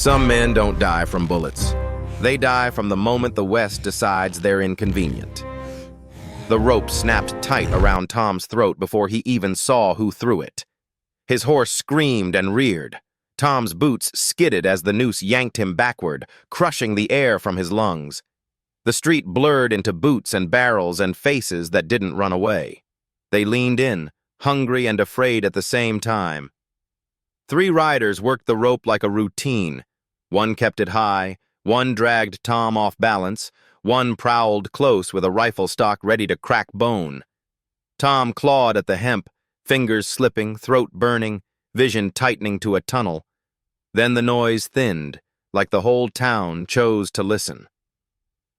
Some men don't die from bullets. They die from the moment the West decides they're inconvenient. The rope snapped tight around Tom's throat before he even saw who threw it. His horse screamed and reared. Tom's boots skidded as the noose yanked him backward, crushing the air from his lungs. The street blurred into boots and barrels and faces that didn't run away. They leaned in, hungry and afraid at the same time. 3 riders worked the rope like a routine. One kept it high, one dragged Tom off balance, one prowled close with a rifle stock ready to crack bone. Tom clawed at the hemp, fingers slipping, throat burning, vision tightening to a tunnel. Then the noise thinned, like the whole town chose to listen.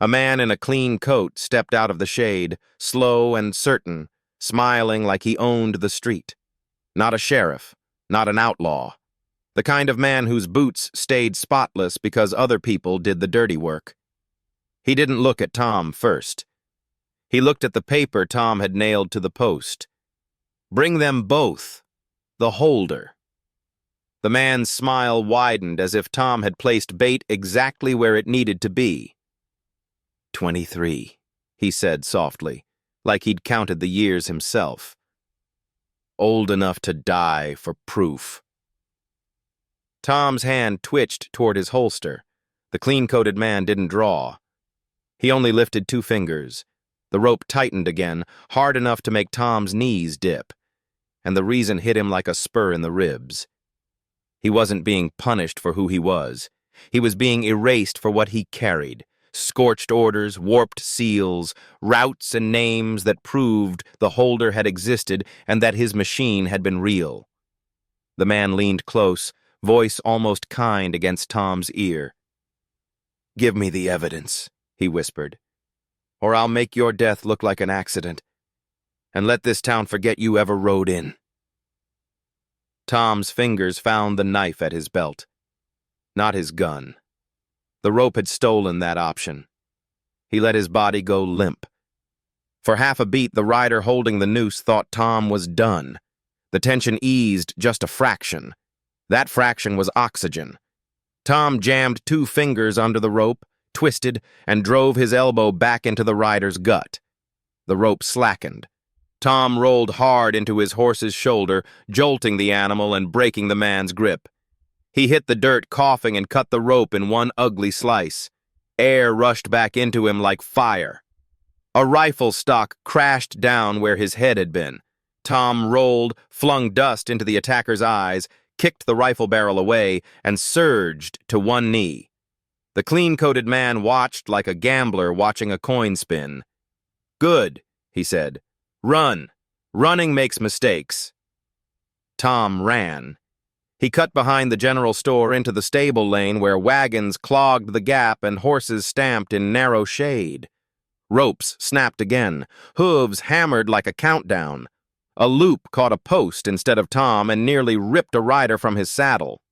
A man in a clean coat stepped out of the shade, slow and certain, smiling like he owned the street. Not a sheriff, not an outlaw. The kind of man whose boots stayed spotless because other people did the dirty work. He didn't look at Tom first. He looked at the paper Tom had nailed to the post. Bring them both. The holder. The man's smile widened as if Tom had placed bait exactly where it needed to be. 23, he said softly, like he'd counted the years himself. Old enough to die for proof. Tom's hand twitched toward his holster. The clean-coated man didn't draw. He only lifted 2 fingers. The rope tightened again, hard enough to make Tom's knees dip, and the reason hit him like a spur in the ribs. He wasn't being punished for who he was. He was being erased for what he carried. Scorched orders, warped seals, routes and names that proved the holder had existed and that his machine had been real. The man leaned close, voice almost kind against Tom's ear. "Give me the evidence," he whispered, "or I'll make your death look like an accident, and let this town forget you ever rode in." Tom's fingers found the knife at his belt, not his gun. The rope had stolen that option. He let his body go limp. For half a beat, the rider holding the noose thought Tom was done. The tension eased just a fraction. That fraction was oxygen. Tom jammed 2 fingers under the rope, twisted, and drove his elbow back into the rider's gut. The rope slackened. Tom rolled hard into his horse's shoulder, jolting the animal and breaking the man's grip. He hit the dirt, coughing, and cut the rope in one ugly slice. Air rushed back into him like fire. A rifle stock crashed down where his head had been. Tom rolled, flung dust into the attacker's eyes, kicked the rifle barrel away, and surged to one knee. The clean-coated man watched like a gambler watching a coin spin. "Good," he said. "Run. Running makes mistakes." Tom ran. He cut behind the general store into the stable lane where wagons clogged the gap and horses stamped in narrow shade. Ropes snapped again. Hooves hammered like a countdown. A loop caught a post instead of Tom and nearly ripped a rider from his saddle.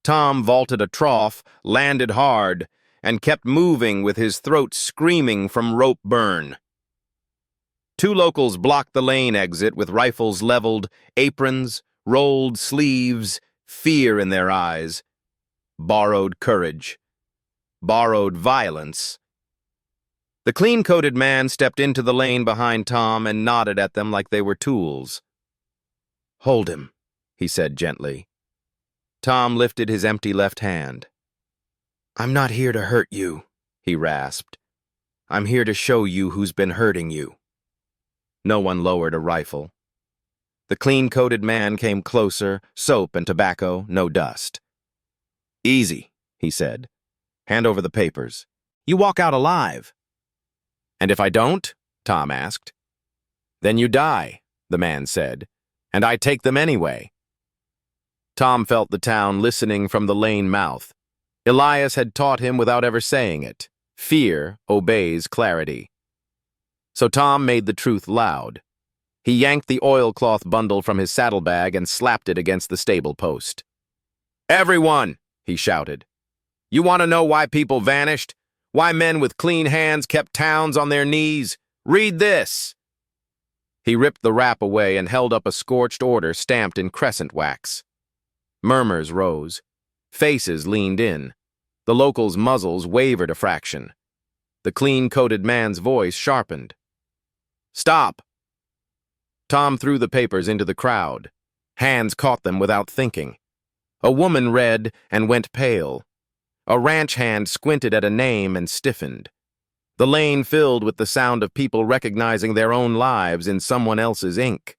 Tom vaulted a trough, landed hard, and kept moving with his throat screaming from rope burn. 2 locals blocked the lane exit with rifles leveled, aprons, rolled sleeves, fear in their eyes. Borrowed courage. Borrowed violence. The clean-coated man stepped into the lane behind Tom and nodded at them like they were tools. "Hold him," he said gently. Tom lifted his empty left hand. "I'm not here to hurt you," he rasped. "I'm here to show you who's been hurting you." No one lowered a rifle. The clean-coated man came closer, soap and tobacco, no dust. "Easy," he said. "Hand over the papers. You walk out alive." "And if I don't?" Tom asked. "Then you die," the man said, "and I take them anyway." Tom felt the town listening from the lane mouth. Elias had taught him without ever saying it. Fear obeys clarity. So Tom made the truth loud. He yanked the oilcloth bundle from his saddlebag and slapped it against the stable post. "Everyone," he shouted. "You want to know why people vanished? Why men with clean hands kept towns on their knees? Read this." He ripped the wrap away and held up a scorched order stamped in crescent wax. Murmurs rose. Faces leaned in. The locals' muzzles wavered a fraction. The clean-coated man's voice sharpened. "Stop!" Tom threw the papers into the crowd. Hands caught them without thinking. A woman read and went pale. A ranch hand squinted at a name and stiffened. The lane filled with the sound of people recognizing their own lives in someone else's ink.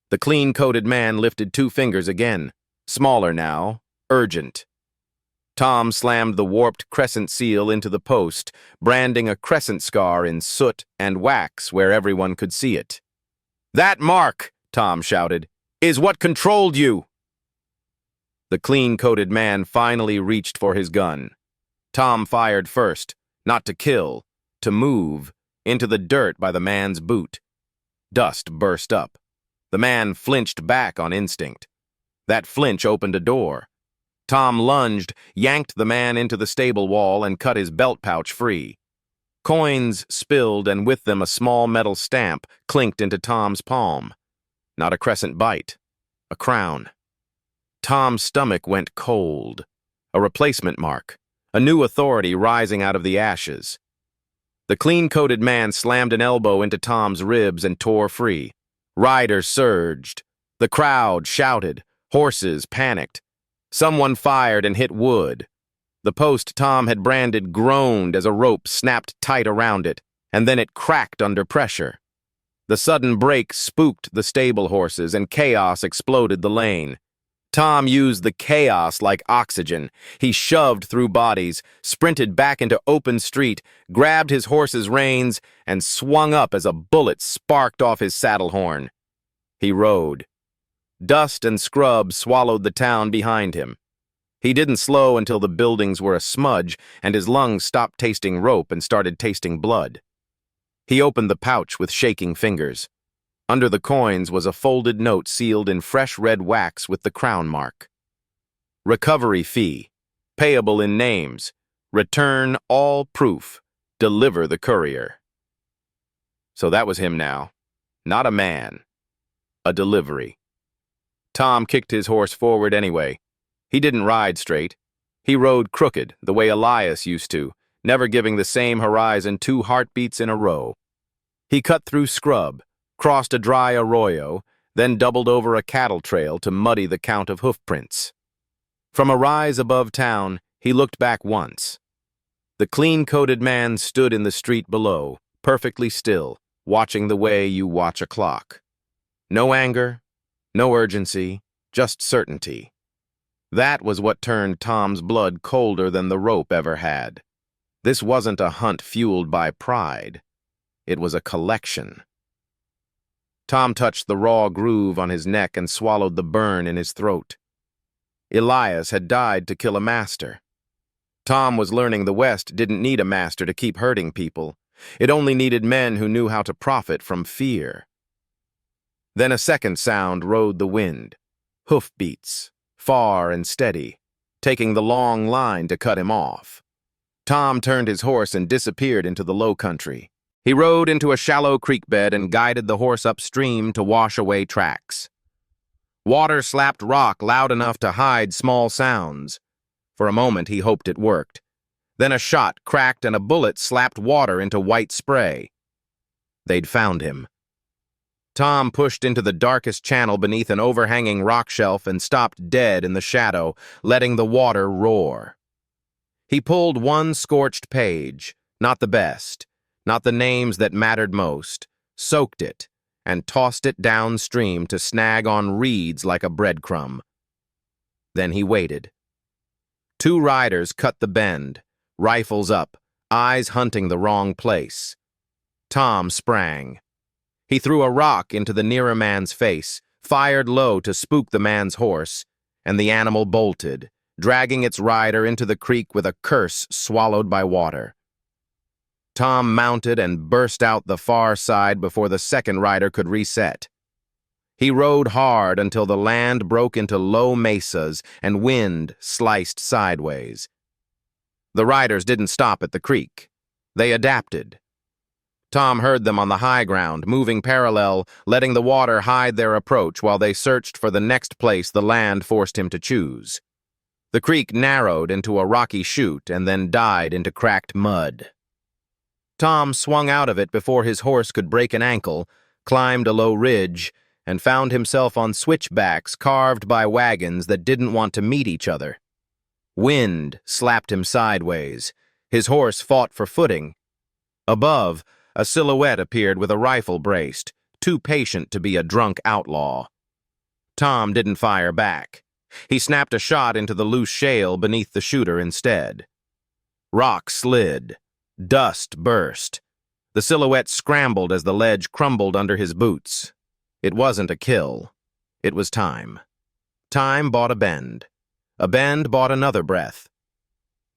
The clean-coated man lifted 2 fingers again, smaller now, urgent. Tom slammed the warped crescent seal into the post, branding a crescent scar in soot and wax where everyone could see it. "That mark," Tom shouted, "is what controlled you." The clean-coated man finally reached for his gun. Tom fired first, not to kill, to move, into the dirt by the man's boot. Dust burst up. The man flinched back on instinct. That flinch opened a door. Tom lunged, yanked the man into the stable wall, and cut his belt pouch free. Coins spilled, and with them a small metal stamp clinked into Tom's palm. Not a crescent bite, a crown. Tom's stomach went cold. A replacement mark, a new authority rising out of the ashes. The clean-coated man slammed an elbow into Tom's ribs and tore free. Riders surged. The crowd shouted. Horses panicked. Someone fired and hit wood. The post Tom had branded groaned as a rope snapped tight around it, and then it cracked under pressure. The sudden break spooked the stable horses, and chaos exploded the lane. Tom used the chaos like oxygen. He shoved through bodies, sprinted back into open street, grabbed his horse's reins, and swung up as a bullet sparked off his saddle horn. He rode. Dust and scrub swallowed the town behind him. He didn't slow until the buildings were a smudge and his lungs stopped tasting rope and started tasting blood. He opened the pouch with shaking fingers. Under the coins was a folded note sealed in fresh red wax with the crown mark. Recovery fee, payable in names, return all proof, deliver the courier. So that was him now. Not a man. A delivery. Tom kicked his horse forward anyway. He didn't ride straight. He rode crooked, the way Elias used to, never giving the same horizon 2 heartbeats in a row. He cut through scrub, crossed a dry arroyo, then doubled over a cattle trail to muddy the count of hoofprints. From a rise above town, he looked back once. The clean-coated man stood in the street below, perfectly still, watching the way you watch a clock. No anger, no urgency, just certainty. That was what turned Tom's blood colder than the rope ever had. This wasn't a hunt fueled by pride. It was a collection. Tom touched the raw groove on his neck and swallowed the burn in his throat. Elias had died to kill a master. Tom was learning the West didn't need a master to keep hurting people. It only needed men who knew how to profit from fear. Then a second sound rode the wind. Hoofbeats, far and steady, taking the long line to cut him off. Tom turned his horse and disappeared into the low country. He rode into a shallow creek bed and guided the horse upstream to wash away tracks. Water slapped rock loud enough to hide small sounds. For a moment he hoped it worked. Then a shot cracked and a bullet slapped water into white spray. They'd found him. Tom pushed into the darkest channel beneath an overhanging rock shelf and stopped dead in the shadow, letting the water roar. He pulled one scorched page, not the best, not the names that mattered most, soaked it, and tossed it downstream to snag on reeds like a breadcrumb. Then he waited. 2 riders cut the bend, rifles up, eyes hunting the wrong place. Tom sprang. He threw a rock into the nearer man's face, fired low to spook the man's horse, and the animal bolted, dragging its rider into the creek with a curse swallowed by water. Tom mounted and burst out the far side before the second rider could reset. He rode hard until the land broke into low mesas and wind sliced sideways. The riders didn't stop at the creek. They adapted. Tom heard them on the high ground, moving parallel, letting the water hide their approach while they searched for the next place the land forced him to choose. The creek narrowed into a rocky chute and then died into cracked mud. Tom swung out of it before his horse could break an ankle, climbed a low ridge, and found himself on switchbacks carved by wagons that didn't want to meet each other. Wind slapped him sideways. His horse fought for footing. Above, a silhouette appeared with a rifle braced, too patient to be a drunk outlaw. Tom didn't fire back. He snapped a shot into the loose shale beneath the shooter instead. Rock slid. Dust burst. The silhouette scrambled as the ledge crumbled under his boots. It wasn't a kill. It was time. Time bought a bend. A bend bought another breath.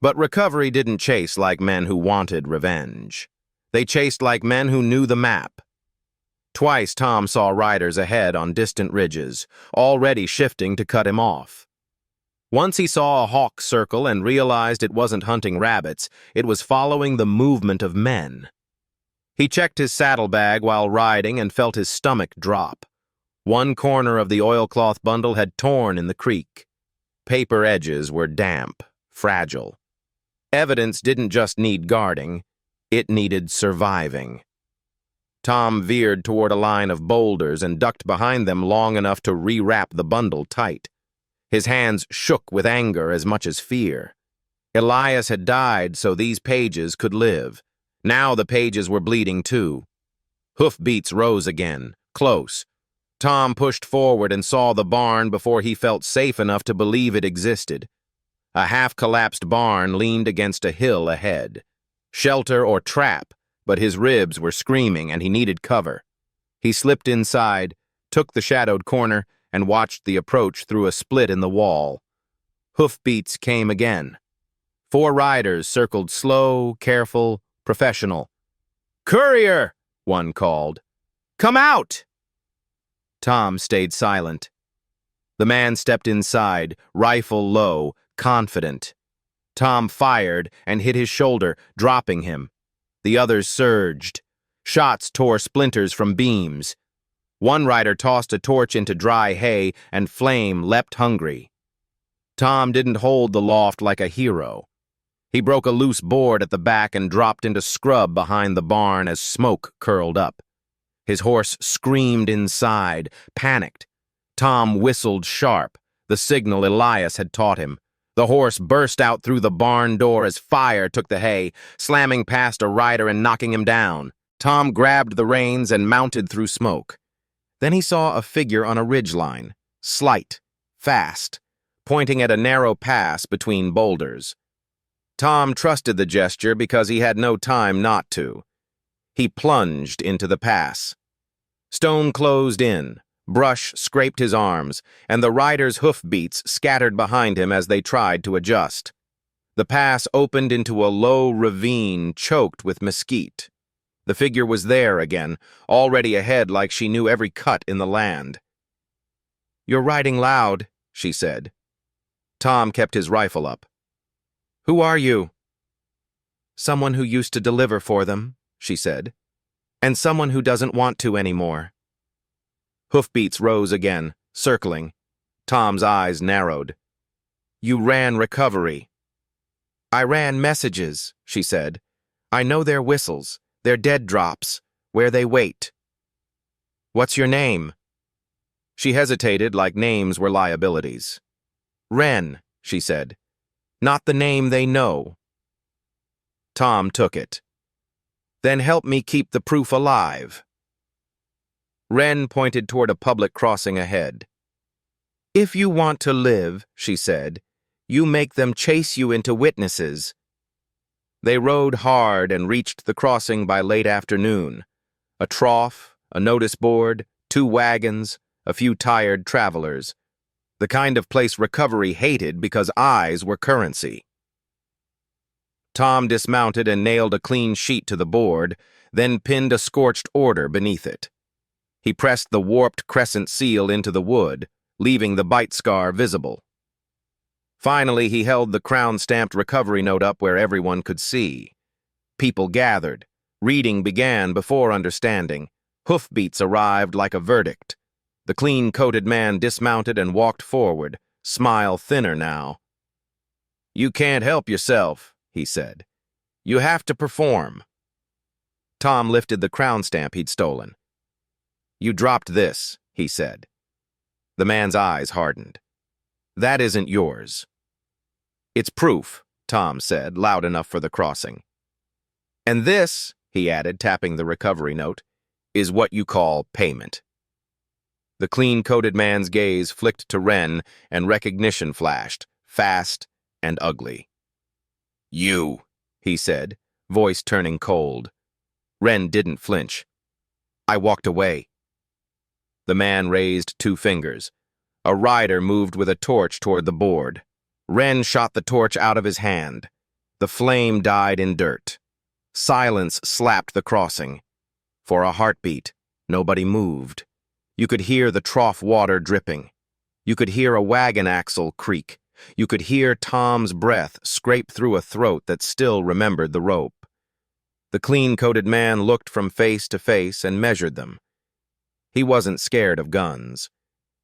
But recovery didn't chase like men who wanted revenge. They chased like men who knew the map. Twice Tom saw riders ahead on distant ridges, already shifting to cut him off. Once he saw a hawk circle and realized it wasn't hunting rabbits, it was following the movement of men. He checked his saddlebag while riding and felt his stomach drop. One corner of the oilcloth bundle had torn in the creek. Paper edges were damp, fragile. Evidence didn't just need guarding, it needed surviving. Tom veered toward a line of boulders and ducked behind them long enough to rewrap the bundle tight. His hands shook with anger as much as fear. Elias had died so these pages could live. Now the pages were bleeding too. Hoofbeats rose again, close. Tom pushed forward and saw the barn before he felt safe enough to believe it existed. A half-collapsed barn leaned against a hill ahead. Shelter or trap, but his ribs were screaming and he needed cover. He slipped inside, took the shadowed corner, and watched the approach through a split in the wall. Hoofbeats came again. 4 riders circled slow, careful, professional. "Courier!" one called. "Come out!" Tom stayed silent. The man stepped inside, rifle low, confident. Tom fired and hit his shoulder, dropping him. The others surged. Shots tore splinters from beams. One rider tossed a torch into dry hay, and flame leapt hungry. Tom didn't hold the loft like a hero. He broke a loose board at the back and dropped into scrub behind the barn as smoke curled up. His horse screamed inside, panicked. Tom whistled sharp, the signal Elias had taught him. The horse burst out through the barn door as fire took the hay, slamming past a rider and knocking him down. Tom grabbed the reins and mounted through smoke. Then he saw a figure on a ridgeline, slight, fast, pointing at a narrow pass between boulders. Tom trusted the gesture because he had no time not to. He plunged into the pass. Stone closed in, brush scraped his arms, and the rider's hoofbeats scattered behind him as they tried to adjust. The pass opened into a low ravine choked with mesquite. The figure was there again, already ahead like she knew every cut in the land. "You're riding loud," she said. Tom kept his rifle up. "Who are you?" "Someone who used to deliver for them," she said, "and someone who doesn't want to anymore." Hoofbeats rose again, circling. Tom's eyes narrowed. "You ran recovery." "I ran messages," she said. "I know their whistles, their dead drops, where they wait." "What's your name?" She hesitated like names were liabilities. "Wren," she said. "Not the name they know." Tom took it. "Then help me keep the proof alive." Wren pointed toward a public crossing ahead. "If you want to live," she said, "you make them chase you into witnesses." They rode hard and reached the crossing by late afternoon. A trough, a notice board, 2 wagons, a few tired travelers. The kind of place recovery hated because eyes were currency. Tom dismounted and nailed a clean sheet to the board, then pinned a scorched order beneath it. He pressed the warped crescent seal into the wood, leaving the bite scar visible. Finally, he held the crown-stamped recovery note up where everyone could see. People gathered. Reading began before understanding. Hoofbeats arrived like a verdict. The clean-coated man dismounted and walked forward, smile thinner now. "You can't help yourself," he said. "You have to perform." Tom lifted the crown stamp he'd stolen. "You dropped this," he said. The man's eyes hardened. "That isn't yours." "It's proof," Tom said, loud enough for the crossing. "And this," he added, tapping the recovery note, "is what you call payment." The clean-coated man's gaze flicked to Wren, and recognition flashed, fast and ugly. "You," he said, voice turning cold. Wren didn't flinch. "I walked away." The man raised 2 fingers. A rider moved with a torch toward the board. Wren shot the torch out of his hand. The flame died in dirt. Silence slapped the crossing. For a heartbeat, nobody moved. You could hear the trough water dripping. You could hear a wagon axle creak. You could hear Tom's breath scrape through a throat that still remembered the rope. The clean-coated man looked from face to face and measured them. He wasn't scared of guns.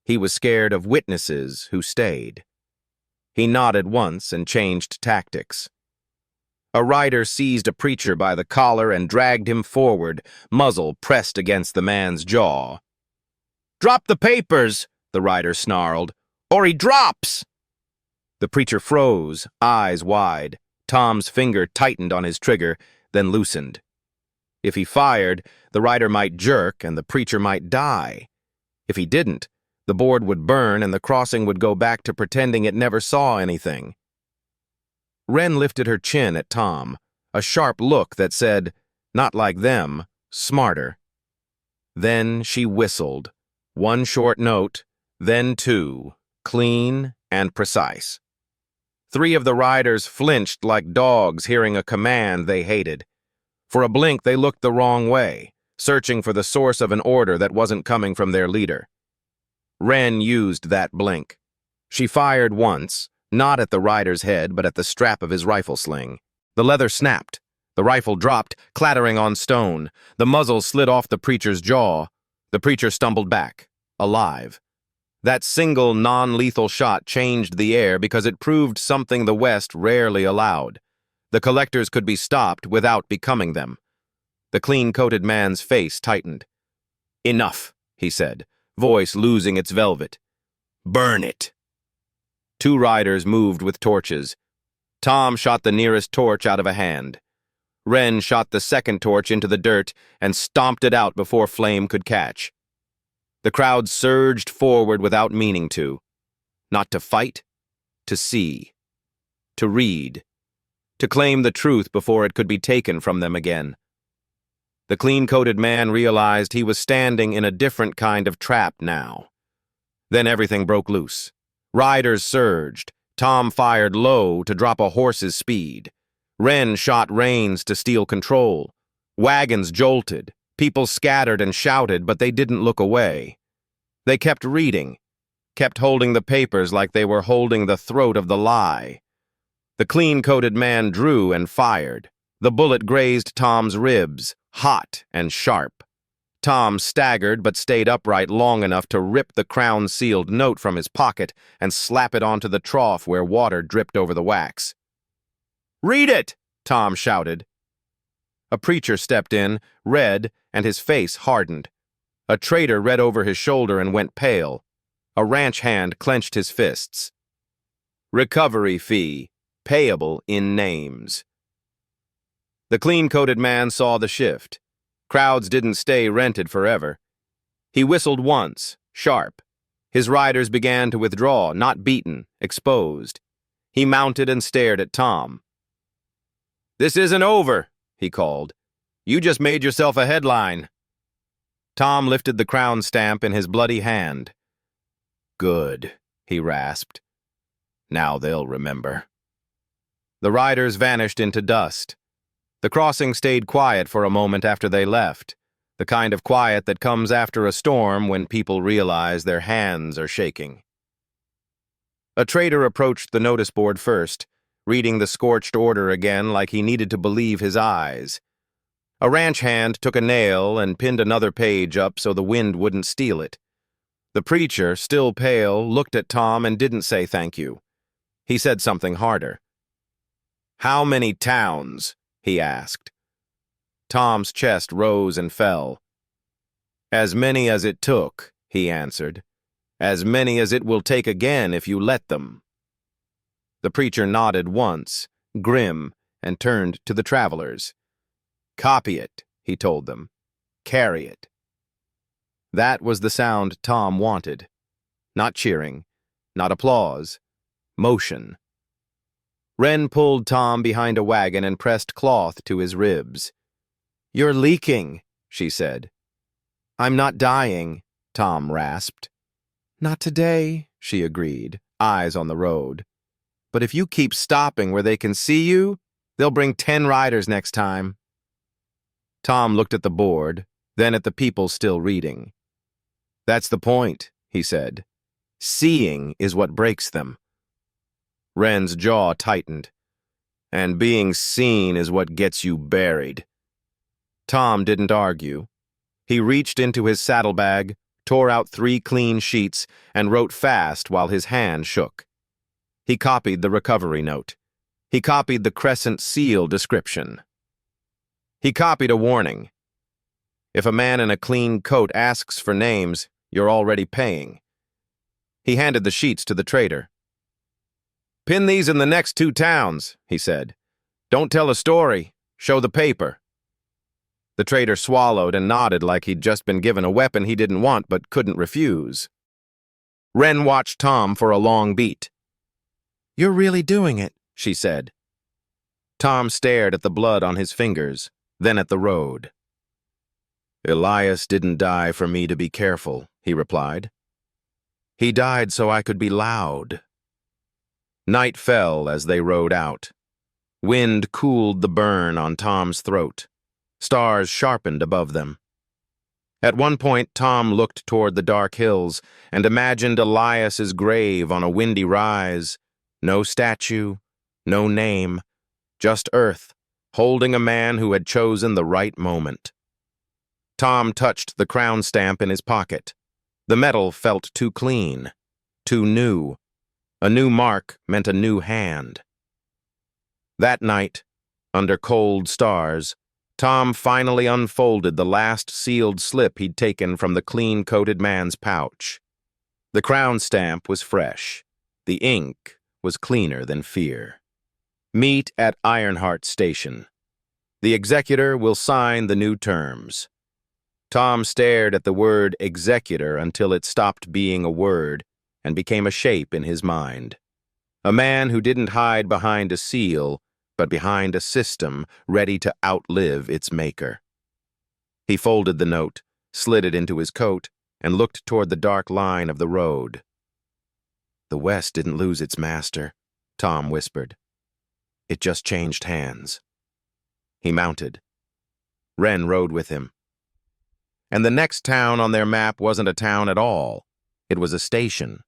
He was scared of witnesses who stayed. He nodded once and changed tactics. A rider seized a preacher by the collar and dragged him forward, muzzle pressed against the man's jaw. "Drop the papers," the rider snarled, "or he drops!" The preacher froze, eyes wide. Tom's finger tightened on his trigger, then loosened. If he fired, the rider might jerk and the preacher might die. If he didn't, the board would burn and the crossing would go back to pretending it never saw anything. Wren lifted her chin at Tom, a sharp look that said, "Not like them, smarter." Then she whistled. 1 short note, then 2, clean and precise. 3 of the riders flinched like dogs hearing a command they hated. For a blink, they looked the wrong way, searching for the source of an order that wasn't coming from their leader. Wren used that blink. She fired once, not at the rider's head, but at the strap of his rifle sling. The leather snapped. The rifle dropped, clattering on stone. The muzzle slid off the preacher's jaw. The preacher stumbled back, alive. That single non-lethal shot changed the air because it proved something the West rarely allowed. The collectors could be stopped without becoming them. The clean-coated man's face tightened. "Enough," he said, voice losing its velvet. "Burn it." 2 riders moved with torches. Tom shot the nearest torch out of a hand. Wren shot the second torch into the dirt and stomped it out before flame could catch. The crowd surged forward without meaning to. Not to fight, to see, to read, to claim the truth before it could be taken from them again. The clean-coated man realized he was standing in a different kind of trap now. Then everything broke loose. Riders surged. Tom fired low to drop a horse's speed. Wren shot reins to steal control. Wagons jolted. People scattered and shouted, but they didn't look away. They kept reading, kept holding the papers like they were holding the throat of the lie. The clean-coated man drew and fired. The bullet grazed Tom's ribs, hot and sharp. Tom staggered but stayed upright long enough to rip the crown-sealed note from his pocket and slap it onto the trough where water dripped over the wax. "Read it!" Tom shouted. A preacher stepped in, read, and his face hardened. A trader read over his shoulder and went pale. A ranch hand clenched his fists. "Recovery fee, payable in names." The clean-coated man saw the shift. Crowds didn't stay rented forever. He whistled once, sharp. His riders began to withdraw, not beaten, exposed. He mounted and stared at Tom. "This isn't over," he called. "You just made yourself a headline." Tom lifted the crown stamp in his bloody hand. "Good," he rasped. "Now they'll remember." The riders vanished into dust. The crossing stayed quiet for a moment after they left, the kind of quiet that comes after a storm when people realize their hands are shaking. A trader approached the notice board first, reading the scorched order again like he needed to believe his eyes. A ranch hand took a nail and pinned another page up so the wind wouldn't steal it. The preacher, still pale, looked at Tom and didn't say thank you. He said something harder. "How many towns?" he asked. Tom's chest rose and fell. "As many as it took," he answered. "As many as it will take again if you let them." The preacher nodded once, grim, and turned to the travelers. "Copy it," he told them. "Carry it." That was the sound Tom wanted. Not cheering, not applause, motion. Wren pulled Tom behind a wagon and pressed cloth to his ribs. "You're leaking," she said. "I'm not dying," Tom rasped. "Not today," she agreed, eyes on the road. "But if you keep stopping where they can see you, they'll bring 10 riders next time." Tom looked at the board, then at the people still reading. "That's the point," he said. "Seeing is what breaks them." Wren's jaw tightened. "And being seen is what gets you buried." Tom didn't argue. He reached into his saddlebag, tore out 3 clean sheets, and wrote fast while his hand shook. He copied the recovery note. He copied the crescent seal description. He copied a warning. If a man in a clean coat asks for names, you're already paying. He handed the sheets to the trader. "Pin these in the next 2 towns," he said. "Don't tell a story. Show the paper." The trader swallowed and nodded like he'd just been given a weapon he didn't want but couldn't refuse. Wren watched Tom for a long beat. "You're really doing it," she said. Tom stared at the blood on his fingers, then at the road. "Elias didn't die for me to be careful," he replied. "He died so I could be loud." Night fell as they rode out. Wind cooled the burn on Tom's throat. Stars sharpened above them. At one point, Tom looked toward the dark hills and imagined Elias's grave on a windy rise. No statue, no name, just earth, holding a man who had chosen the right moment. Tom touched the crown stamp in his pocket. The metal felt too clean, too new. A new mark meant a new hand. That night, under cold stars, Tom finally unfolded the last sealed slip he'd taken from the clean-coated man's pouch. The crown stamp was fresh. The ink was cleaner than fear. "Meet at Ironheart Station. The executor will sign the new terms." Tom stared at the word executor until it stopped being a word and became a shape in his mind. A man who didn't hide behind a seal, but behind a system ready to outlive its maker. He folded the note, slid it into his coat, and looked toward the dark line of the road. "The West didn't lose its master," Tom whispered. "It just changed hands." He mounted. Wren rode with him. And the next town on their map wasn't a town at all. It was a station.